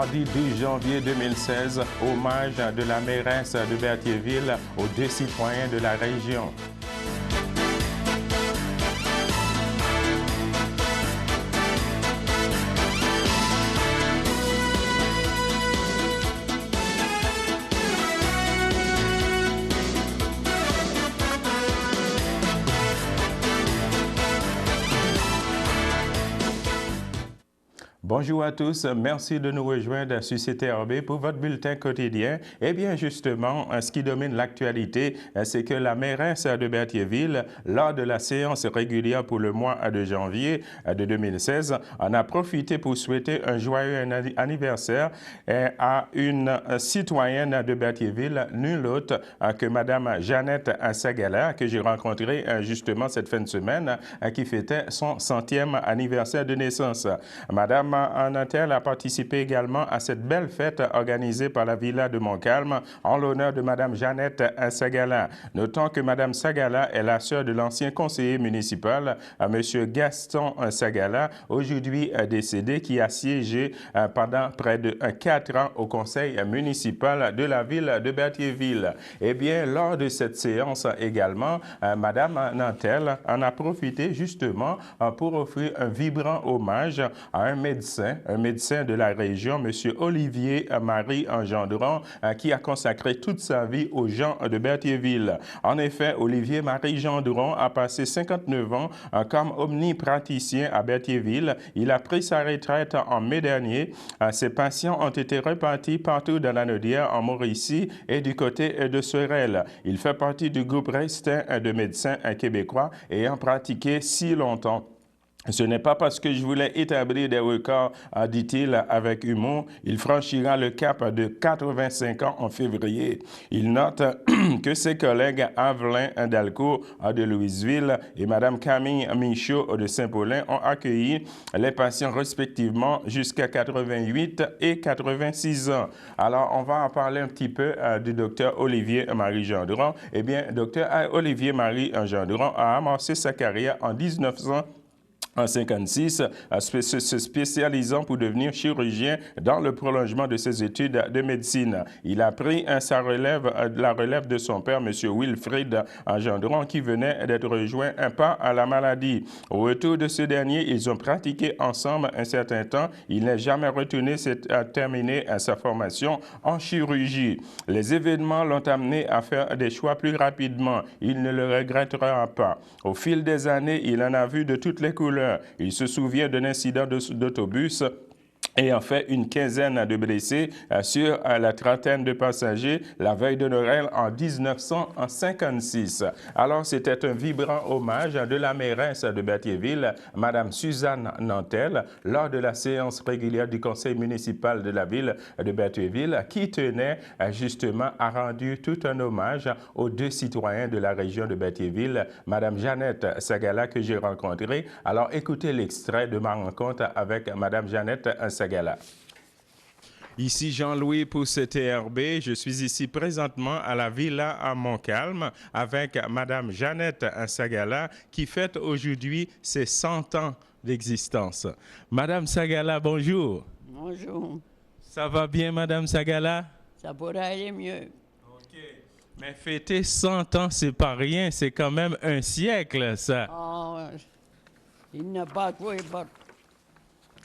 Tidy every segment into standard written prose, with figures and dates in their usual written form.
mardi 12 janvier 2016, hommage de la mairesse de Berthierville aux 2 citoyens de la région. Bonjour à tous, merci de nous rejoindre sur CTRB pour votre bulletin quotidien. Eh bien justement, ce qui domine l'actualité, c'est que la mairesse de Berthierville, lors de la séance régulière pour le mois de janvier de 2016, en a profité pour souhaiter un joyeux anniversaire à une citoyenne de Berthierville, nulle autre que Madame Jeannette Sagala, que j'ai rencontrée justement cette fin de semaine, qui fêtait son 100e anniversaire de naissance. Madame Nantel a participé également à cette belle fête organisée par la Villa de Montcalm en l'honneur de Mme Jeannette Sagala. Notons que Mme Sagala est la sœur de l'ancien conseiller municipal, M. Gaston Sagala, aujourd'hui décédé, qui a siégé pendant près de 4 ans au conseil municipal de la ville de Berthierville. Eh bien, lors de cette séance également, Mme Nantel en a profité justement pour offrir un vibrant hommage à un médecin de la région, M. Olivier Marie Engendron, qui a consacré toute sa vie aux gens de Berthierville. En effet, Olivier Marie Engendron a passé 59 ans comme omnipraticien à Berthierville. Il a pris sa retraite en mai dernier. Ses patients ont été répartis partout dans la Naudière, en Mauricie et du côté de Sorel. Il fait partie du groupe restreint de médecins québécois ayant pratiqué si longtemps. Ce n'est pas parce que je voulais établir des records, dit-il avec humour. Il franchira le cap de 85 ans en février. Il note que ses collègues Avelin Dalcourt de Louisville et Mme Camille Michaud de Saint-Paulin ont accueilli les patients respectivement jusqu'à 88 et 86 ans. Alors, on va en parler un petit peu du docteur Olivier Marie Engendron. Eh bien, docteur Olivier Marie Engendron a amorcé sa carrière en 1956, se spécialisant pour devenir chirurgien dans le prolongement de ses études de médecine. Il a pris la relève de son père, M. Wilfrid Engendron, qui venait d'être rejoint par la maladie. Au retour de ce dernier, ils ont pratiqué ensemble un certain temps. Il n'est jamais retourné terminer sa formation en chirurgie. Les événements l'ont amené à faire des choix plus rapidement. Il ne le regrettera pas. Au fil des années, il en a vu de toutes les couleurs. Il se souvient d'un incident d'autobus et en fait une quinzaine de blessés sur la trentaine de passagers la veille de Noël en 1956. Alors, c'était un vibrant hommage de la mairesse de Berthierville, Mme Suzanne Nantel, lors de la séance régulière du conseil municipal de la ville de Berthierville, qui tenait justement à rendre tout un hommage aux 2 citoyens de la région de Berthierville, Mme Jeannette Sagala, que j'ai rencontrée. Alors, écoutez l'extrait de ma rencontre avec Mme Jeannette Sagala. Ici Jean-Louis pour CTRB. Je suis ici présentement à la Villa à Montcalm avec Mme Jeannette Sagala qui fête aujourd'hui ses 100 ans d'existence. Madame Sagala, bonjour. Bonjour. Ça va bien, Madame Sagala? Ça pourrait aller mieux. OK. Mais fêter 100 ans, c'est pas rien. C'est quand même un siècle, ça. Ah, il n'a pas trouvé pas.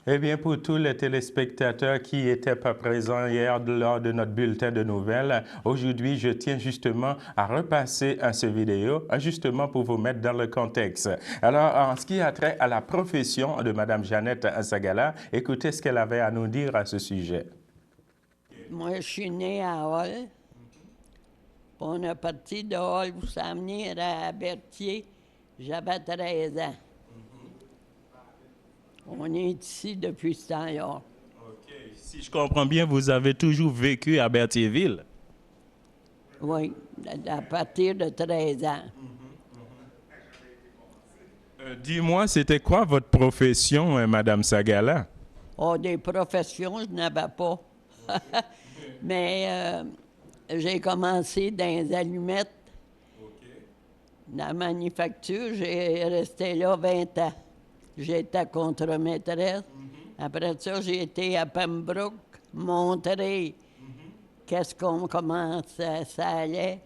Eh bien, pour tous les téléspectateurs qui n'étaient pas présents hier lors de notre bulletin de nouvelles, aujourd'hui, je tiens justement à repasser ce vidéo, justement pour vous mettre dans le contexte. Alors, en ce qui a trait à la profession de Mme Jeannette Sagala, écoutez ce qu'elle avait à nous dire à ce sujet. Moi, je suis née à Hall. On est parti de Hall pour s'en venir à Berthier. J'avais 13 ans. On est ici depuis ce temps-là. OK. Si je comprends bien, vous avez toujours vécu à Berthierville? Oui, à partir de 13 ans. Dis-moi, c'était quoi votre profession, Madame Sagala? Oh, des professions, je n'avais pas. Mais j'ai commencé dans les allumettes. Dans la manufacture, j'ai resté là 20 ans. J'étais contre-maîtresse. Après ça, j'ai été à Pembroke. montrer comment ça allait.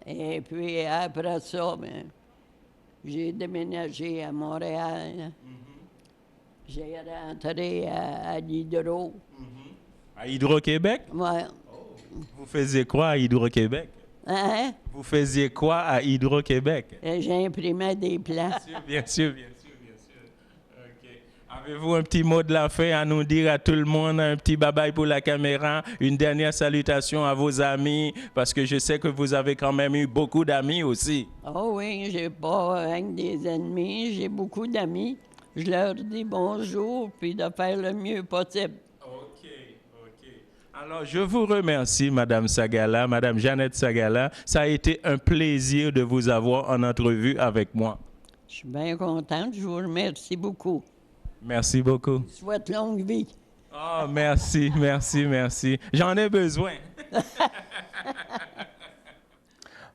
Et puis après ça, ben, j'ai déménagé à Montréal. J'ai rentré à l'Hydro. À Hydro-Québec? Ouais. Vous faisiez quoi à Hydro-Québec? Hein? Vous faisiez quoi à Hydro-Québec? Et j'imprimais des plans. Bien sûr, bien sûr, bien sûr. OK. Avez-vous un petit mot de la fin à nous dire à tout le monde, un petit bye-bye pour la caméra, une dernière salutation à vos amis, parce que je sais que vous avez quand même eu beaucoup d'amis aussi. Oh oui, j'ai pas rien que des ennemis, j'ai beaucoup d'amis. Je leur dis bonjour, puis de faire le mieux possible. OK, OK. Alors, je vous remercie, Madame Sagala, Madame Jeannette Sagala. Ça a été un plaisir de vous avoir en entrevue avec moi. Je suis bien contente, je vous remercie beaucoup. Merci beaucoup. Je souhaite longue vie. Oh, merci, merci, merci. J'en ai besoin.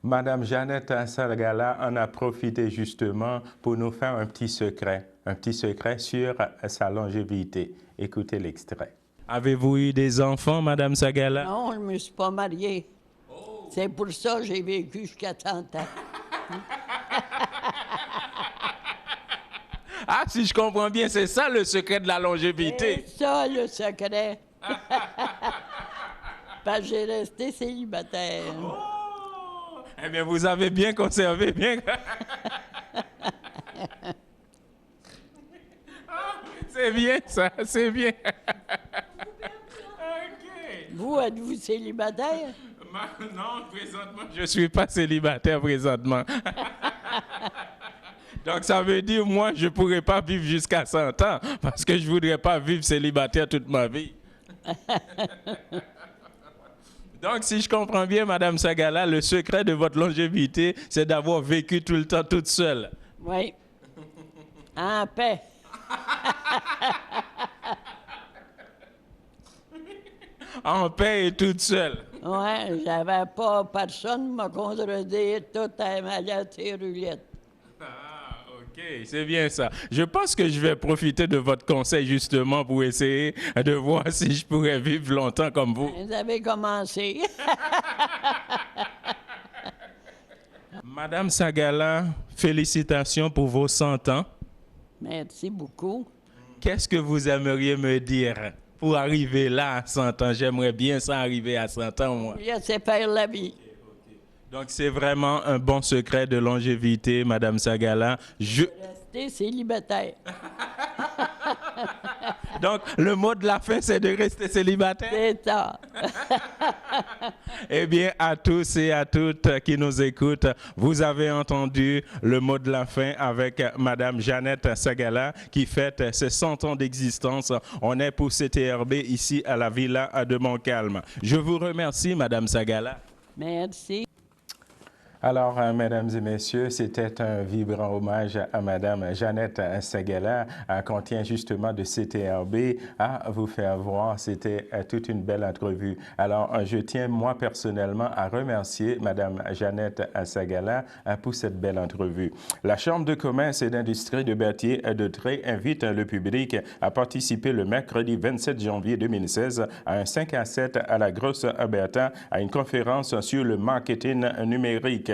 Madame Jeannette Sagala en a profité justement pour nous faire un petit secret sur sa longévité. Écoutez l'extrait. Avez-vous eu des enfants, Madame Sagala? Non, je ne me suis pas mariée. C'est pour ça que j'ai vécu jusqu'à 30 ans. Ah, si je comprends bien, c'est ça le secret de la longévité. C'est ça le secret. Parce que j'ai resté célibataire. Oh! Eh bien, vous avez bien conservé, bien. C'est bien ça, c'est bien. OK. Vous, êtes-vous célibataire? Non, présentement, je ne suis pas célibataire présentement. Donc, ça veut dire, moi, je ne pourrais pas vivre jusqu'à 100 ans parce que je ne voudrais pas vivre célibataire toute ma vie. Donc, si je comprends bien, Madame Sagala, le secret de votre longévité, c'est d'avoir vécu tout le temps toute seule. Oui. En paix. En paix et toute seule. Oui, j'avais pas personne me contredire, tout allait à tes roulettes. Ah, OK, c'est bien ça. Je pense que je vais profiter de votre conseil justement pour essayer de voir si je pourrais vivre longtemps comme vous. Vous avez commencé. Madame Sagala, félicitations pour vos 100 ans. Merci beaucoup. Qu'est-ce que vous aimeriez me dire pour arriver là à 100 ans? J'aimerais bien ça arriver à 100 ans, moi. Je sais faire la vie. Donc, c'est vraiment un bon secret de longévité, Madame Sagala. Rester célibataire. Donc, le mot de la fin, c'est de rester célibataire? C'est ça. Eh bien, à tous et à toutes qui nous écoutent, vous avez entendu le mot de la fin avec Madame Jeannette Sagala qui fête ses 100 ans d'existence. On est pour CTRB ici à la Villa de Montcalm. Je vous remercie, Madame Sagala. Merci. Alors, mesdames et messieurs, c'était un vibrant hommage à Madame Jeannette Sagala qu'on tient justement de CTRB à vous faire voir. C'était toute une belle entrevue. Alors, je tiens moi personnellement à remercier Madame Jeannette Sagala pour cette belle entrevue. La Chambre de commerce et d'industrie de Berthier-de-Tré invite le public à participer le mercredi 27 janvier 2016 à un 5 à 7 à la Grosse Alberta à une conférence sur le marketing numérique.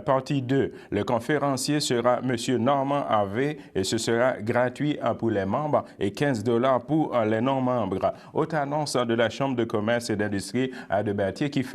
Partie 2. Le conférencier sera M. Normand Harvey et ce sera gratuit pour les membres et 15 $ pour les non-membres. Autre annonce de la Chambre de commerce et d'industrie de Berthier qui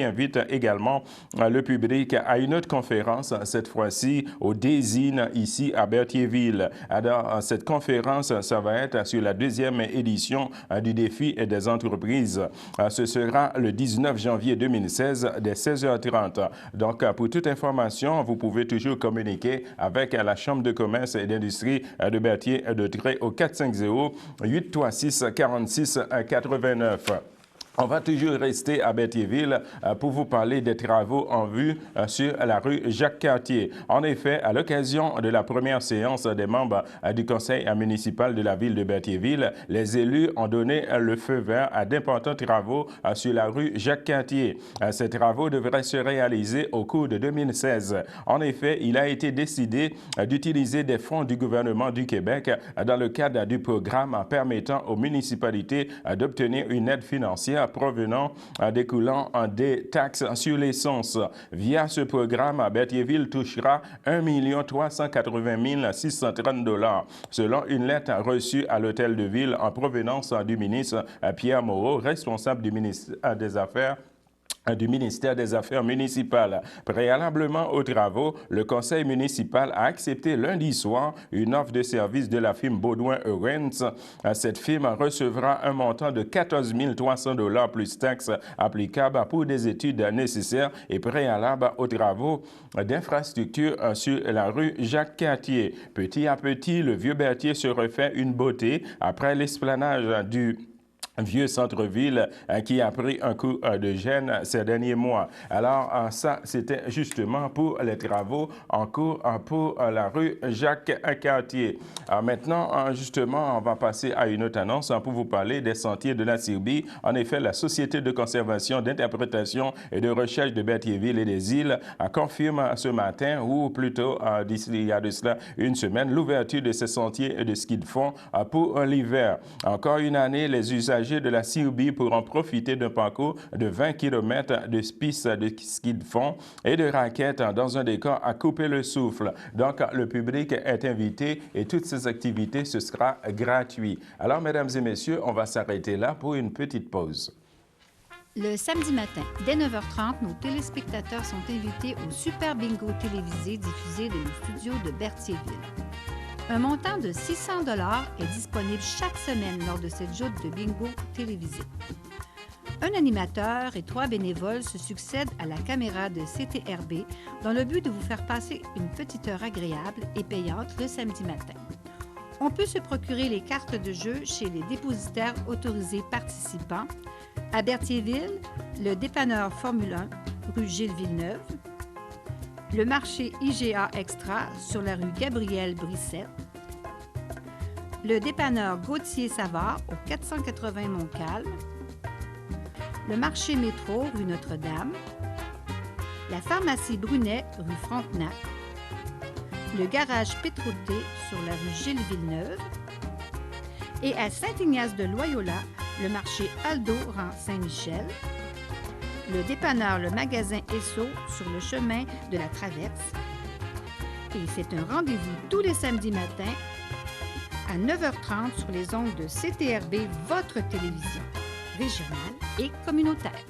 invite également le public à une autre conférence, cette fois-ci au Désine ici à Berthierville. Alors, cette conférence, ça va être sur la 2e édition du défi des entreprises. Ce sera le 19 janvier 2016 dès 16h30. Donc, pour toute information, vous pouvez toujours communiquer avec la Chambre de commerce et d'industrie de Berthier-de-Tré au 450-836-46-89. On va toujours rester à Berthierville pour vous parler des travaux en vue sur la rue Jacques-Cartier. En effet, à l'occasion de la première séance des membres du conseil municipal de la ville de Berthierville, les élus ont donné le feu vert à d'importants travaux sur la rue Jacques-Cartier. Ces travaux devraient se réaliser au cours de 2016. En effet, il a été décidé d'utiliser des fonds du gouvernement du Québec dans le cadre du programme permettant aux municipalités d'obtenir une aide financière provenant découlant des taxes sur l'essence. Via ce programme, Berthierville touchera 1 380 630 $, selon une lettre reçue à l'hôtel de ville en provenance du ministre Pierre Moreau, responsable du ministère des Affaires municipales. Préalablement aux travaux, le conseil municipal a accepté lundi soir une offre de service de la firme Baudouin Owens. Cette firme recevra un montant de 14 300 $ plus taxes applicables pour des études nécessaires et préalables aux travaux d'infrastructure sur la rue Jacques-Cartier. Petit à petit, le vieux Berthier se refait une beauté après l'esplanade du vieux centre-ville qui a pris un coup de gêne ces derniers mois. Alors, ça, c'était justement pour les travaux en cours pour la rue Jacques-Cartier. Maintenant, justement, on va passer à une autre annonce pour vous parler des sentiers de la Sirbie. En effet, la Société de conservation, d'interprétation et de recherche de Berthierville et des îles confirme ce matin, ou plutôt il y a de cela une semaine, l'ouverture de ces sentiers de ski de fond pour l'hiver. Encore une année, les usagers de la Sirbie pourront profiter d'un parcours de 20 km de pistes de ski de fond et de raquettes dans un décor à couper le souffle. Donc, le public est invité et toutes ces activités, ce sera gratuit. Alors, mesdames et messieurs, on va s'arrêter là pour une petite pause. Le samedi matin, dès 9h30, nos téléspectateurs sont invités au Super Bingo télévisé diffusé de nos studios de Berthierville. Un montant de 600 $ est disponible chaque semaine lors de cette joute de bingo télévisée. Un animateur et 3 bénévoles se succèdent à la caméra de CTRB dans le but de vous faire passer une petite heure agréable et payante le samedi matin. On peut se procurer les cartes de jeu chez les dépositaires autorisés participants à Berthierville, le dépanneur Formule 1, rue Gilles Villeneuve, le marché IGA Extra sur la rue Gabriel Brissette, le dépanneur Gauthier-Savard au 480 Montcalm, le marché Métro rue Notre-Dame, la pharmacie Brunet rue Frontenac, le garage Pétrouté sur la rue Gilles Villeneuve et à Saint-Ignace-de-Loyola, le marché Aldo rang Saint-Michel, le dépanneur Le Magasin Esso sur le chemin de la Traverse. Et c'est un rendez-vous tous les samedis matins à 9h30 sur les ondes de CTRB, votre télévision régionale et communautaire.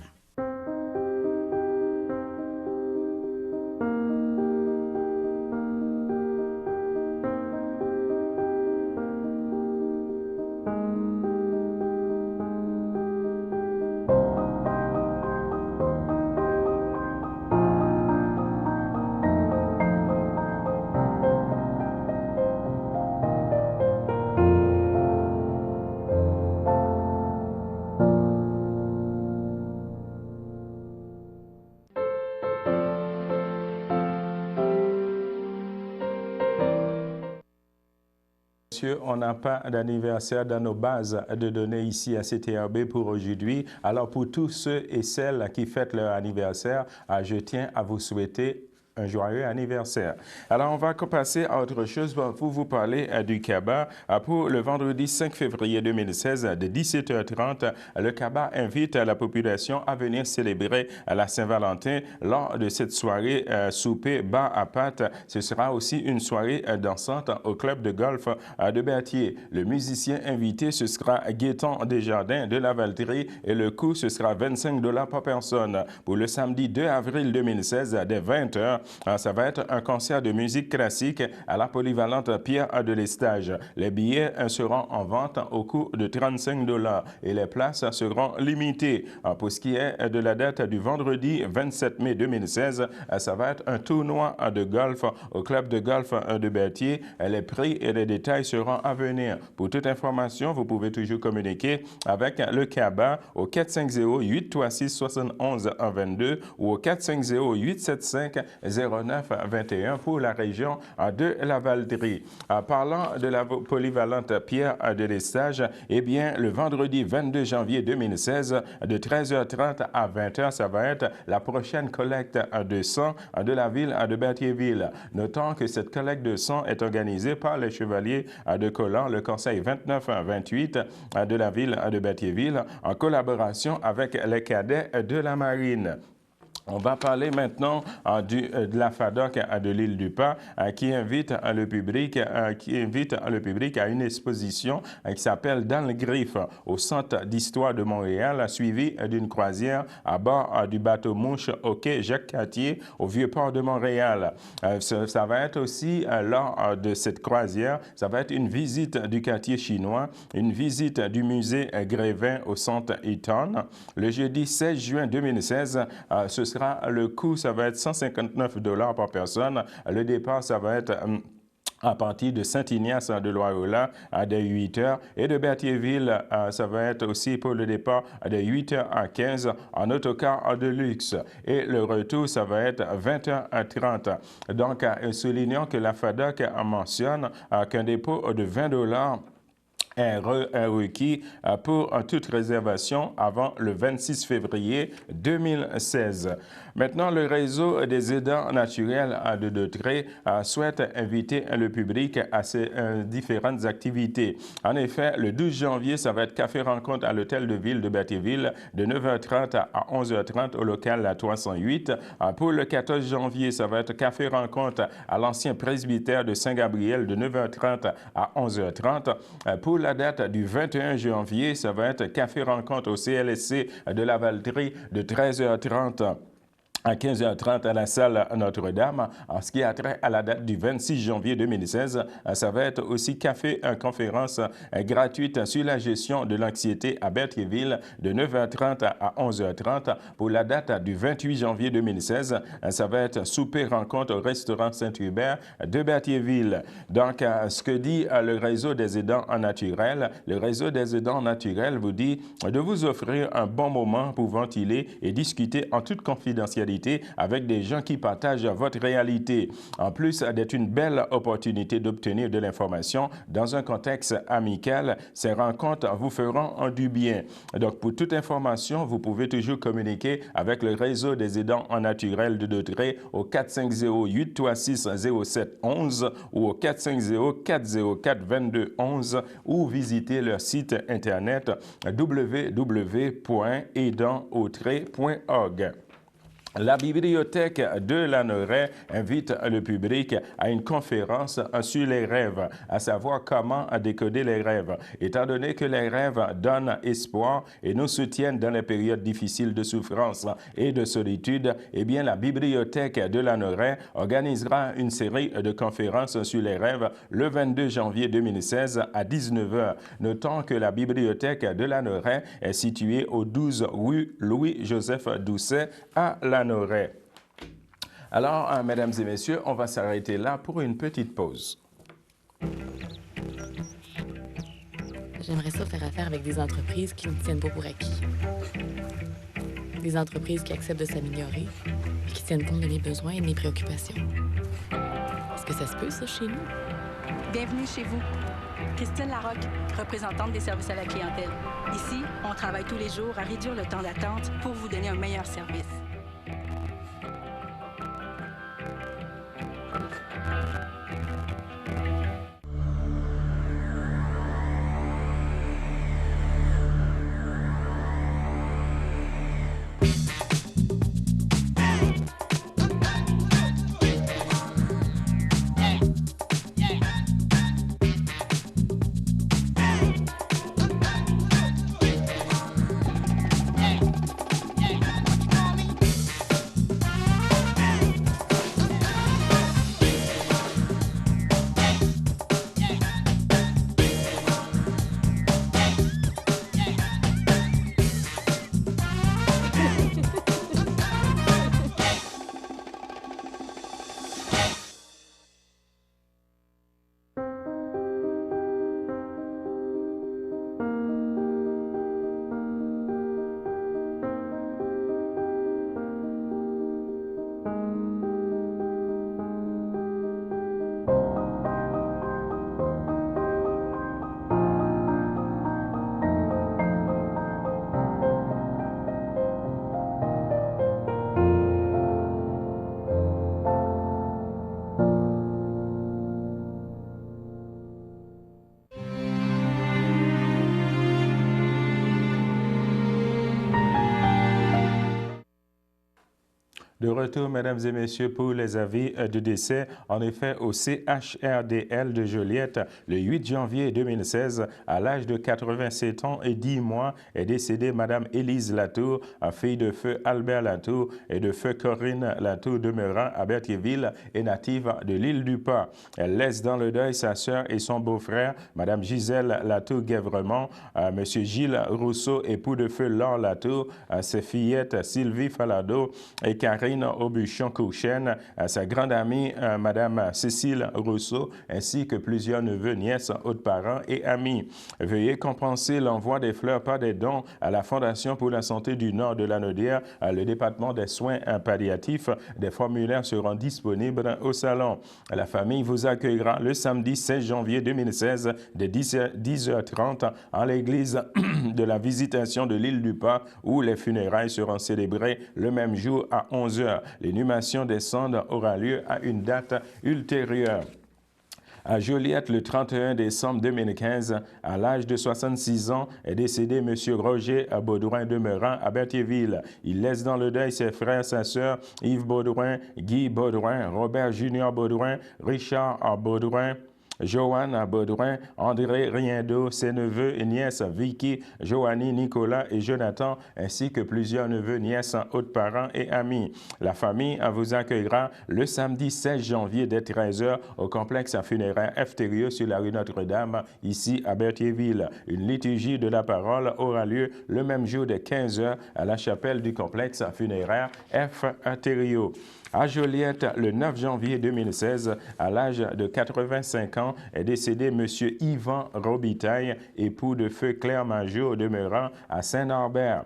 On n'a pas d'anniversaire dans nos bases de données ici à CTRB pour aujourd'hui. Alors pour tous ceux et celles qui fêtent leur anniversaire, je tiens à vous souhaiter un joyeux anniversaire. Alors, on va passer à autre chose pour vous parler du CABA. Pour le vendredi 5 février 2016, de 17h30, le CABA invite la population à venir célébrer la Saint-Valentin. Lors de cette soirée souper bar à pâtes, ce sera aussi une soirée dansante au club de golf de Berthier. Le musicien invité, ce sera Gaétan Desjardins de la Valterie et le coût, ce sera 25 $ par personne. Pour le samedi 2 avril 2016, dès 20h, ça va être un concert de musique classique à la polyvalente Pierre de Lestage. Les billets seront en vente au coût de 35 $ et les places seront limitées. Pour ce qui est de la date du vendredi 27 mai 2016, ça va être un tournoi de golf au club de golf de Berthier. Les prix et les détails seront à venir. Pour toute information, vous pouvez toujours communiquer avec le CABA au 450-836-7122 ou au 450-875-0921 pour la région de la Valtrie. Parlant de la polyvalente Pierre de Lestage, eh bien, le vendredi 22 janvier 2016, de 13h30 à 20h, ça va être la prochaine collecte de sang de la ville de Berthierville. Notons que cette collecte de sang est organisée par les Chevaliers de Collant, le conseil 29-28 de la ville de Berthierville, en collaboration avec les cadets de la marine. On va parler maintenant de la FADOC de l'île du Pas qui invite le public à une exposition qui s'appelle Dans le Griffe au Centre d'histoire de Montréal, suivie d'une croisière à bord du bateau Mouche au quai Jacques-Cartier au Vieux-Port de Montréal. Ça va être aussi, lors de cette croisière, ça va être une visite du quartier chinois, une visite du musée Grévin au centre Eaton. Le jeudi 16 juin 2016, ce sera le coût, ça va être 159 $ par personne. Le départ, ça va être à partir de Saint-Ignace de Loyola à 8h et de Berthierville, ça va être aussi pour le départ de 8h à 15 en autocar de luxe. Et le retour, ça va être 20h30. Donc, soulignons que la FADOC mentionne qu'un dépôt de 20 $ est requis pour toute réservation avant le 26 février 2016. Maintenant, le réseau des aidants naturels de Dautrey souhaite inviter le public à ces différentes activités. En effet, le 12 janvier, ça va être café rencontre à l'hôtel de ville de Berthierville de 9h30 à 11h30 au local la 308. Pour le 14 janvier, ça va être café rencontre à l'ancien presbytère de Saint-Gabriel de 9h30 à 11h30. Pour la date du 21 janvier, ça va être café rencontre au CLSC de la Valtrie de 13h30 à 15h30 à la salle Notre-Dame. En ce qui a trait à la date du 26 janvier 2016, ça va être aussi café, conférence gratuite sur la gestion de l'anxiété à Berthierville de 9h30 à 11h30. Pour la date du 28 janvier 2016, ça va être souper rencontre au restaurant Saint-Hubert de Berthierville. Donc, ce que dit le réseau des aidants naturels, le réseau des aidants naturels vous dit de vous offrir un bon moment pour ventiler et discuter en toute confidentialité avec des gens qui partagent votre réalité. En plus d'être une belle opportunité d'obtenir de l'information dans un contexte amical, ces rencontres vous feront du bien. Donc, pour toute information, vous pouvez toujours communiquer avec le réseau des aidants en naturel de Dautrey au 450-836-0711 ou au 450-404-2211 ou visiter leur site internet www.aidantautrey.org. La bibliothèque de Lanoraie invite le public à une conférence sur les rêves, à savoir comment décoder les rêves. Étant donné que les rêves donnent espoir et nous soutiennent dans les périodes difficiles de souffrance et de solitude, eh bien, la bibliothèque de Lanoraie organisera une série de conférences sur les rêves le 22 janvier 2016 à 19h. Notons que la bibliothèque de Lanoraie est située au 12 rue Louis-Joseph Doucet à Lanoraie. Alors, mesdames et messieurs, on va s'arrêter là pour une petite pause. J'aimerais ça faire affaire avec des entreprises qui ne tiennent pas pour acquis. Des entreprises qui acceptent de s'améliorer et qui tiennent compte de mes besoins et de mes préoccupations. Est-ce que ça se peut, ça, chez nous? Bienvenue chez vous. Christine Larocque, représentante des services à la clientèle. Ici, on travaille tous les jours à réduire le temps d'attente pour vous donner un meilleur service. De retour, mesdames et messieurs, pour les avis de décès. En effet, au CHRDL de Joliette, le 8 janvier 2016, à l'âge de 87 ans et 10 mois, est décédée Madame Élise Latour, fille de feu Albert Latour et de feu Corinne Latour demeurant à Berthierville et native de l'île du Pas. Elle laisse dans le deuil sa sœur et son beau-frère, Madame Gisèle Latour-Guèvremont, Monsieur Gilles Rousseau, époux de feu Laure Latour, ses fillettes Sylvie Falado et Karine Aubuchon-Courchaine, sa grande amie, Madame Cécile Rousseau, ainsi que plusieurs neveux, nièces, autres parents et amis. Veuillez compenser l'envoi des fleurs par des dons à la Fondation pour la santé du Nord de la Naudière, le département des soins palliatifs. Des formulaires seront disponibles au salon. La famille vous accueillera le samedi 16 janvier 2016 dès 10h30 en l'église de la Visitation de l'île du Pas, où les funérailles seront célébrées le même jour à 11h. L'inhumation des cendres aura lieu à une date ultérieure. À Joliette, le 31 décembre 2015, à l'âge de 66 ans, est décédé M. Roger Baudouin demeurant à Berthierville. Il laisse dans le deuil ses frères, sa sœur, Yves Baudouin, Guy Baudouin, Robert Junior Baudouin, Richard Baudouin, Joanne Baudouin, André Riendo, ses neveux et nièces Vicky, Joanie, Nicolas et Jonathan, ainsi que plusieurs neveux, nièces, autres parents et amis. La famille vous accueillera le samedi 16 janvier dès 13h au complexe funéraire F-Thérieux sur la rue Notre-Dame, ici à Berthierville. Une liturgie de la parole aura lieu le même jour dès 15h à la chapelle du complexe funéraire F-Thérieux. À Joliette, le 9 janvier 2016, à l'âge de 85 ans, est décédé M. Yvan Robitaille, époux de feu Claire Majot demeurant à Saint-Norbert.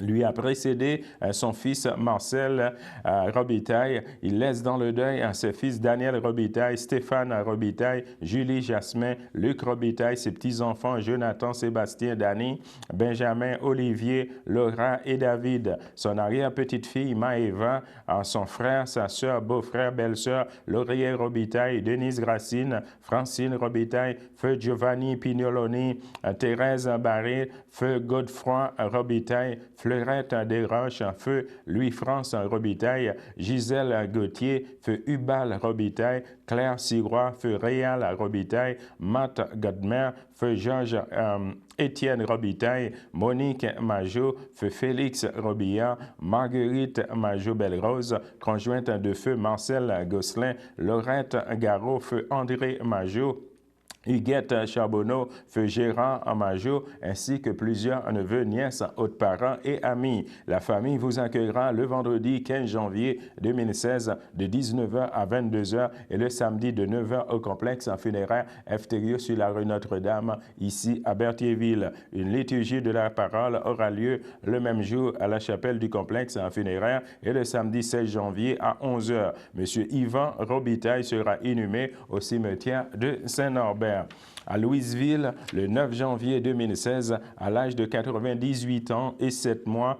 Lui a précédé son fils Marcel Robitaille. Il laisse dans le deuil ses fils Daniel Robitaille, Stéphane Robitaille, Julie Jasmin, Luc Robitaille, ses petits-enfants Jonathan, Sébastien, Dany, Benjamin, Olivier, Laura et David. Son arrière-petite-fille Maëva, son frère, sa sœur, beau-frère, belle-sœur Laurier Robitaille, Denise Gracine, Francine Robitaille, feu Giovanni Pignoloni, Thérèse Barré, feu Godefroy Robitaille, Fleurette Desroches, feu Louis-France Robitaille, Gisèle Gauthier, feu Hubal Robitaille, Claire Sirois, feu Réal Robitaille, Matt Godmer, feu Georges Étienne Robitaille, Monique Majot, feu Félix Robillard, Marguerite Majot-Belrose, conjointe de feu Marcel Gosselin, Laurette Garot, feu André Majot, Huguette Charbonneau, feu Gérard Majot, ainsi que plusieurs neveux, nièces, autres parents et amis. La famille vous accueillera le vendredi 15 janvier 2016 de 19h à 22h et le samedi de 9h au complexe funéraire F-Thérieux sur la rue Notre-Dame, ici à Berthierville. Une liturgie de la parole aura lieu le même jour à la chapelle du complexe funéraire et le samedi 16 janvier à 11h. Monsieur Yvan Robitaille sera inhumé au cimetière de Saint-Norbert. À Louisville, le 9 janvier 2016, à l'âge de 98 ans et 7 mois,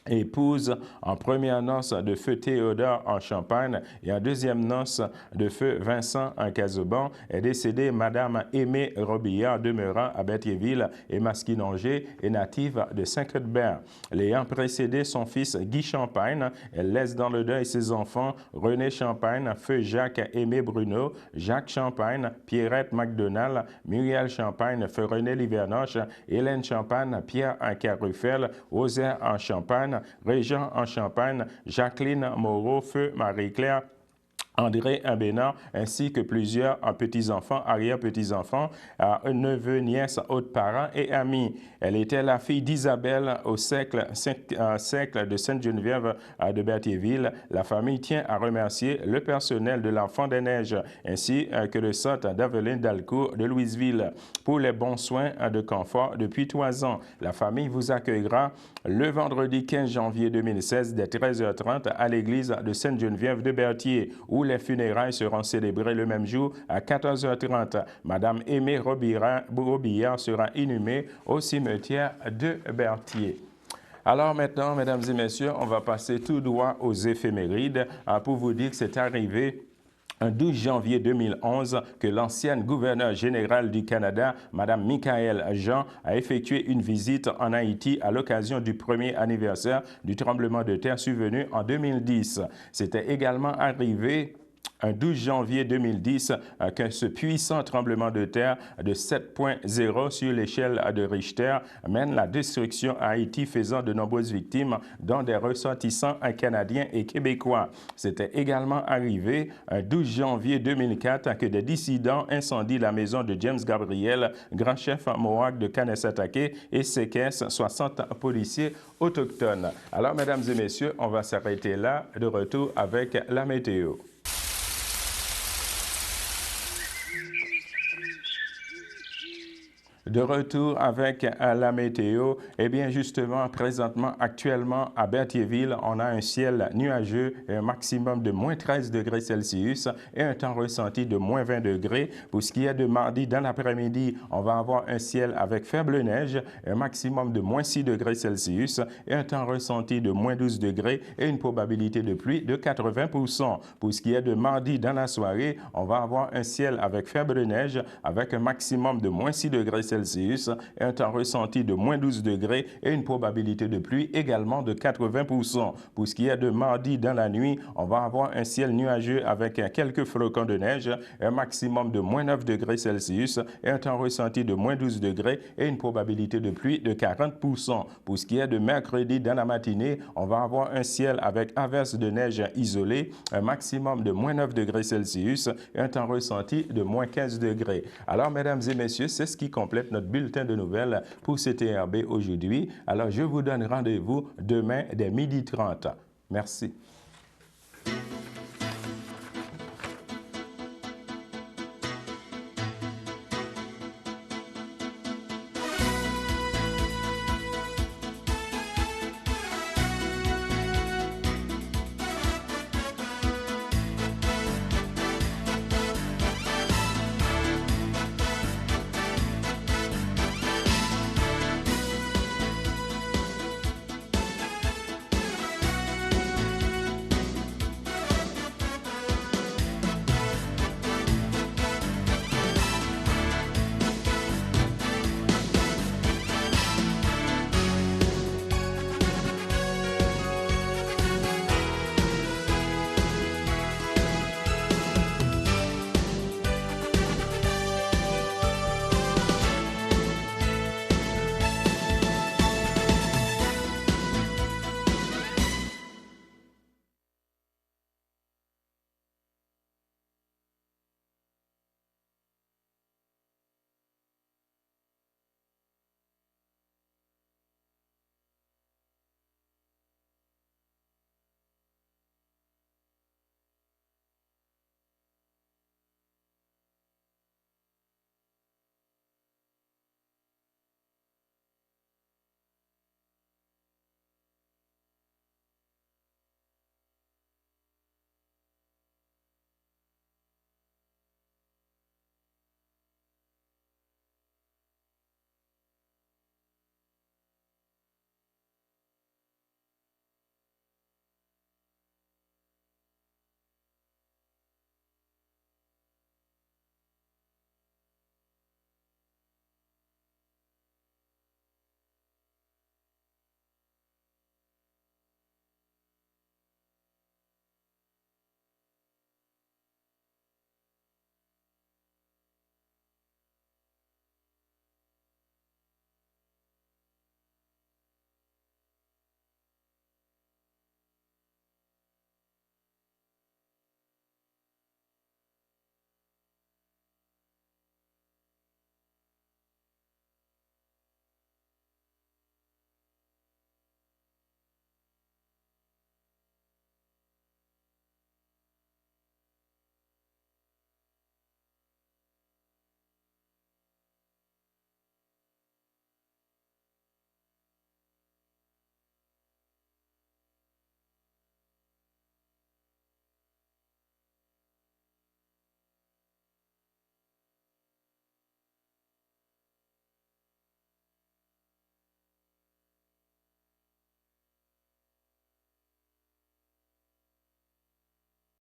épouse en première noce de feu Théodore en Champagne et en deuxième noce de feu Vincent en Casaubon, est décédée Madame Aimée Robillard demeurant à Berthierville et Masquinongé et native de Saint-Cuthbert. L'ayant précédé son fils Guy Champagne, elle laisse dans le deuil ses enfants René Champagne, feu Jacques Aimé Bruno, Jacques Champagne, Pierrette MacDonald, Muriel Champagne, feu René Livernoche, Hélène Champagne, Pierre en Carruffel, Rosaire en Champagne, Régent en Champagne, Jacqueline Moreau, feu Marie-Claire, André Bénard, ainsi que plusieurs petits-enfants, arrière-petits-enfants, neveux, nièces, autres parents et amis. Elle était la fille d'Isabelle au siècle de Sainte-Geneviève de Berthierville. La famille tient à remercier le personnel de l'Enfant des Neiges, ainsi que le centre d'Aveline Dalcourt de Louisville pour les bons soins de confort depuis 3 ans. La famille vous accueillera le vendredi 15 janvier 2016 dès 13h30 à l'église de Sainte-Geneviève de Berthier, où les funérailles seront célébrées le même jour à 14h30. Madame Aimée Robillard sera inhumée au cimetière de Berthier. Alors maintenant, mesdames et messieurs, on va passer tout droit aux éphémérides pour vous dire que c'est arrivé un 12 janvier 2011 que l'ancienne gouverneure générale du Canada, Mme Michaëlle Jean, a effectué une visite en Haïti à l'occasion du premier anniversaire du tremblement de terre survenu en 2010. C'était également arrivé un 12 janvier 2010 que ce puissant tremblement de terre de 7.0 sur l'échelle de Richter mène la destruction à Haïti, faisant de nombreuses victimes, dont des ressortissants canadiens et québécois. C'était également arrivé un 12 janvier 2004 que des dissidents incendient la maison de James Gabriel, grand chef Mohawk de Kanesatake, et séquestrent 60 policiers autochtones. Alors, mesdames et messieurs, on va s'arrêter là, de retour avec la météo. De retour avec la météo, eh bien justement, présentement, actuellement, à Berthierville, on a un ciel nuageux, un maximum de moins 13 degrés Celsius et un temps ressenti de moins 20 degrés. Pour ce qui est de mardi, dans l'après-midi, on va avoir un ciel avec faible neige, un maximum de moins 6 degrés Celsius et un temps ressenti de moins 12 degrés et une probabilité de pluie de 80%. Pour ce qui est de mardi, dans la soirée, on va avoir un ciel avec faible neige, avec un maximum de moins 6 degrés Celsius et un temps ressenti de moins 12 degrés et une probabilité de pluie également de 80%. Pour ce qui est de mardi dans la nuit, on va avoir un ciel nuageux avec quelques flocons de neige, un maximum de moins 9 degrés Celsius et un temps ressenti de moins 12 degrés et une probabilité de pluie de 40%. Pour ce qui est de mercredi dans la matinée, on va avoir un ciel avec averses de neige isolées, un maximum de moins 9 degrés Celsius et un temps ressenti de moins 15 degrés. Alors, mesdames et messieurs, c'est ce qui complète notre bulletin de nouvelles pour CTRB aujourd'hui. Alors, je vous donne rendez-vous demain dès 12h30. Merci.